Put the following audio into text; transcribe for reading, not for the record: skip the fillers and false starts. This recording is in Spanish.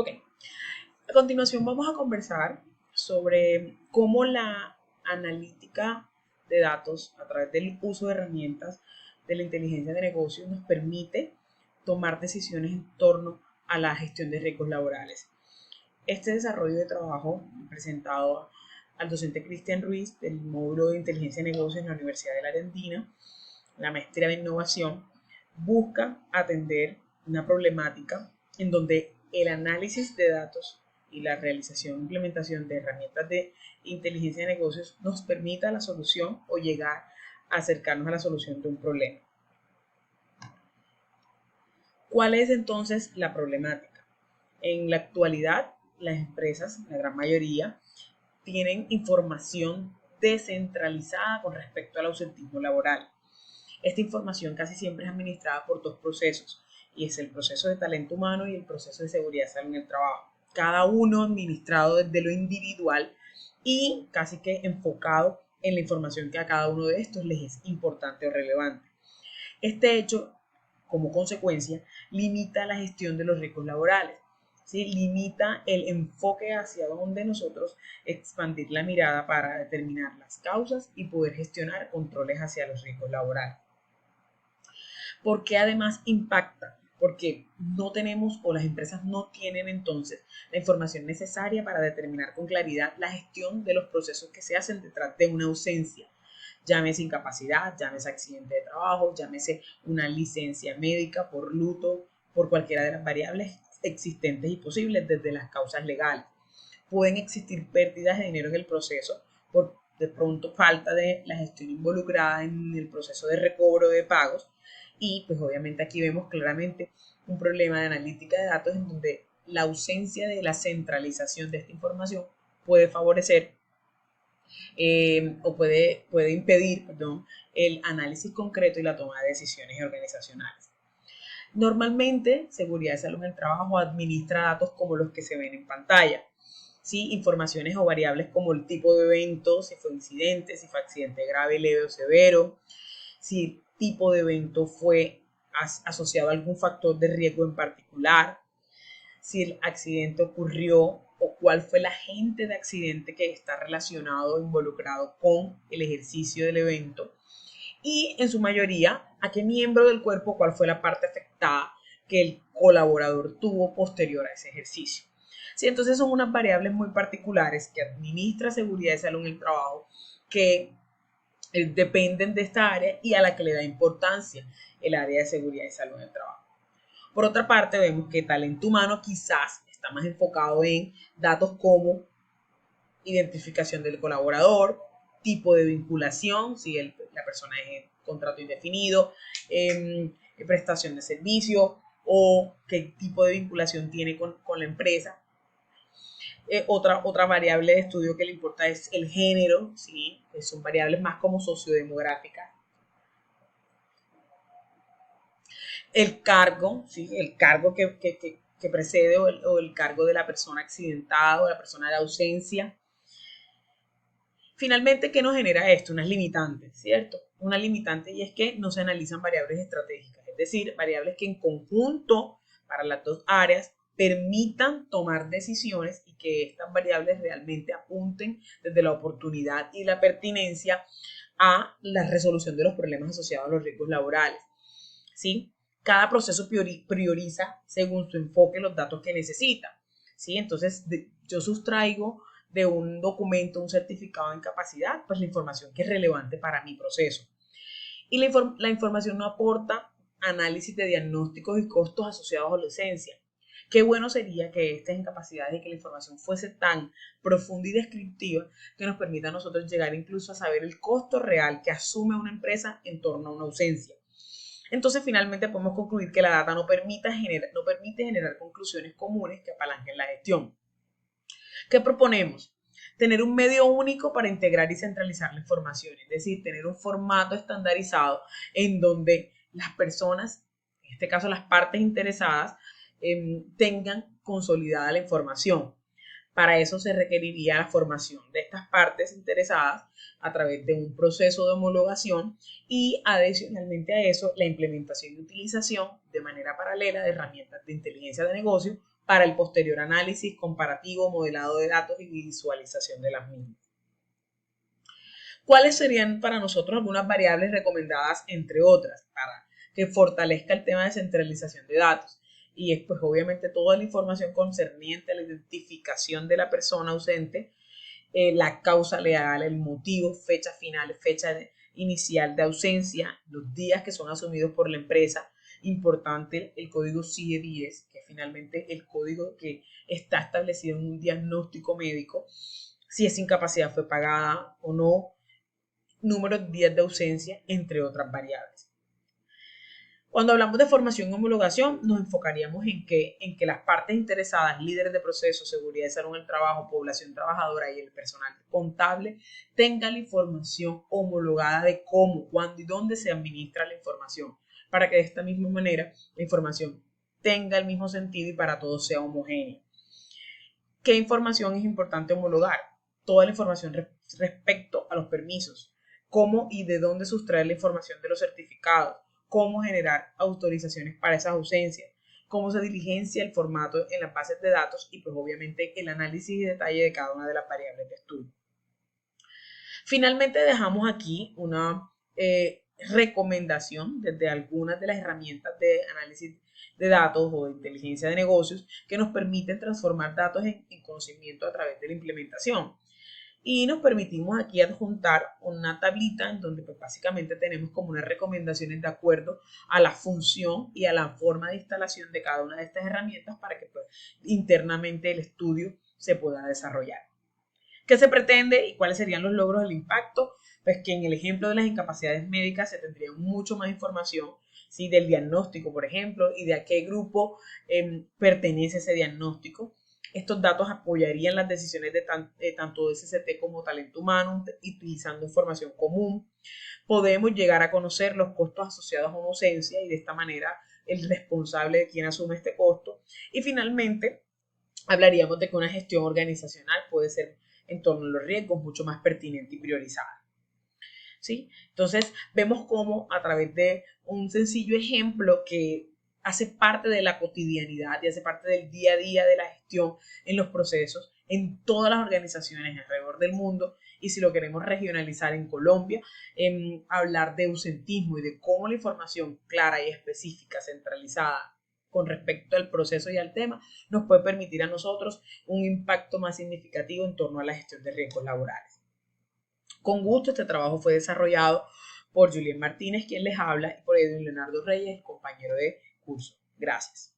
Ok, a continuación vamos a conversar sobre cómo la analítica de datos a través del uso de herramientas de la inteligencia de negocios nos permite tomar decisiones en torno a la gestión de riesgos laborales. Este desarrollo de trabajo presentado al docente Cristian Ruiz del módulo de inteligencia de negocios en la Universidad de la Argentina, la maestría de innovación, busca atender una problemática en donde el análisis de datos y la realización e implementación de herramientas de inteligencia de negocios nos permita la solución o llegar a acercarnos a la solución de un problema. ¿Cuál es entonces la problemática? En la actualidad, las empresas, la gran mayoría, tienen información descentralizada con respecto al ausentismo laboral. Esta información casi siempre es administrada por dos procesos, y es el proceso de talento humano y el proceso de seguridad y salud en el trabajo. Cada uno administrado desde lo individual y casi que enfocado en la información que a cada uno de estos les es importante o relevante. Este hecho, como consecuencia, limita la gestión de los riesgos laborales, ¿sí? Limita el enfoque hacia donde nosotros expandir la mirada para determinar las causas y poder gestionar controles hacia los riesgos laborales. ¿Por qué además impacta? Porque no tenemos o las empresas no tienen entonces la información necesaria para determinar con claridad la gestión de los procesos que se hacen detrás de una ausencia. Llámese incapacidad, llámese accidente de trabajo, llámese una licencia médica por luto, por cualquiera de las variables existentes y posibles desde las causas legales. Pueden existir pérdidas de dinero en el proceso por de pronto falta de la gestión involucrada en el proceso de recobro de pagos y pues obviamente aquí vemos claramente un problema de analítica de datos en donde la ausencia de la centralización de esta información puede favorecer o puede impedir, el análisis concreto y la toma de decisiones organizacionales. Normalmente, Seguridad y Salud en el Trabajo administra datos como los que se ven en pantalla, ¿sí? Informaciones o variables como el tipo de evento, si fue incidente, si fue accidente grave, leve o severo, si el tipo de evento fue asociado a algún factor de riesgo en particular, si el accidente ocurrió o cuál fue el agente de accidente que está relacionado o involucrado con el ejercicio del evento y en su mayoría a qué miembro del cuerpo, cuál fue la parte afectada que el colaborador tuvo posterior a ese ejercicio. Sí, entonces son unas variables muy particulares que administra Seguridad y Salud en el Trabajo que dependen de esta área y a la que le da importancia el área de Seguridad y Salud en el Trabajo. Por otra parte, vemos que talento humano quizás está más enfocado en datos como identificación del colaborador, tipo de vinculación, si la persona es en contrato indefinido, prestación de servicio o qué tipo de vinculación tiene con la empresa. Otra variable de estudio que le importa es el género, ¿sí? Son variables más como sociodemográficas. El cargo, ¿sí? El cargo que precede o el cargo de la persona accidentada o la persona de ausencia. Finalmente, ¿qué nos genera esto? Unas limitantes, ¿cierto? Una limitante y es que no se analizan variables estratégicas, es decir, variables que en conjunto para las dos áreas permitan tomar decisiones y que estas variables realmente apunten desde la oportunidad y la pertinencia a la resolución de los problemas asociados a los riesgos laborales, ¿sí? Cada proceso prioriza según su enfoque los datos que necesita, ¿sí? Entonces, yo sustraigo de un documento, un certificado de incapacidad, pues la información que es relevante para mi proceso. Y la información no aporta análisis de diagnósticos y costos asociados a la ausencia. Qué bueno sería que estas incapacidades y que la información fuese tan profunda y descriptiva que nos permita a nosotros llegar incluso a saber el costo real que asume una empresa en torno a una ausencia. Entonces, finalmente podemos concluir que la data no permite generar conclusiones comunes que apalanquen la gestión. ¿Qué proponemos? Tener un medio único para integrar y centralizar la información, es decir, tener un formato estandarizado en donde las personas, en este caso las partes interesadas, tengan consolidada la información. Para eso se requeriría la formación de estas partes interesadas a través de un proceso de homologación y adicionalmente a eso la implementación y utilización de manera paralela de herramientas de inteligencia de negocio para el posterior análisis comparativo, modelado de datos y visualización de las mismas. ¿Cuáles serían para nosotros algunas variables recomendadas, entre otras, para que fortalezca el tema de centralización de datos? Y es pues obviamente toda la información concerniente a la identificación de la persona ausente, la causa legal, el motivo, fecha final, fecha inicial de ausencia, los días que son asumidos por la empresa. Importante el código CIE-10, que es finalmente el código que está establecido en un diagnóstico médico, si esa incapacidad fue pagada o no, número de días de ausencia, entre otras variables. Cuando hablamos de formación y homologación, nos enfocaríamos en que las partes interesadas, líderes de proceso, seguridad y salud en el trabajo, población trabajadora y el personal contable, tengan la información homologada de cómo, cuándo y dónde se administra la información, para que de esta misma manera la información tenga el mismo sentido y para todos sea homogénea. ¿Qué información es importante homologar? Toda la información respecto a los permisos, cómo y de dónde sustraer la información de los certificados, cómo generar autorizaciones para esas ausencias, cómo se diligencia el formato en las bases de datos y pues obviamente el análisis y detalle de cada una de las variables de estudio. Finalmente dejamos aquí una recomendación desde algunas de las herramientas de análisis de datos o de inteligencia de negocios que nos permiten transformar datos en conocimiento a través de la implementación. Y nos permitimos aquí adjuntar una tablita en donde pues básicamente tenemos como unas recomendaciones de acuerdo a la función y a la forma de instalación de cada una de estas herramientas para que pues, internamente el estudio se pueda desarrollar. ¿Qué se pretende y cuáles serían los logros del impacto? Pues que en el ejemplo de las incapacidades médicas se tendría mucho más información, ¿sí? Del diagnóstico, por ejemplo, y de a qué grupo pertenece ese diagnóstico. Estos datos apoyarían las decisiones de tanto de SCT como talento humano, utilizando información común. Podemos llegar a conocer los costos asociados a una ausencia y de esta manera el responsable de quien asume este costo. Y finalmente, hablaríamos de que una gestión organizacional puede ser en torno a los riesgos mucho más pertinente y priorizada. ¿Sí? Entonces, vemos cómo a través de un sencillo ejemplo que hace parte de la cotidianidad y hace parte del día a día de la gestión en los procesos, en todas las organizaciones alrededor del mundo, y si lo queremos regionalizar en Colombia, hablar de ausentismo y de cómo la información clara y específica, centralizada con respecto al proceso y al tema, nos puede permitir a nosotros un impacto más significativo en torno a la gestión de riesgos laborales. Con gusto, este trabajo fue desarrollado por Julián Martínez, quien les habla, y por Edwin Leonardo Reyes, compañero de curso. Gracias.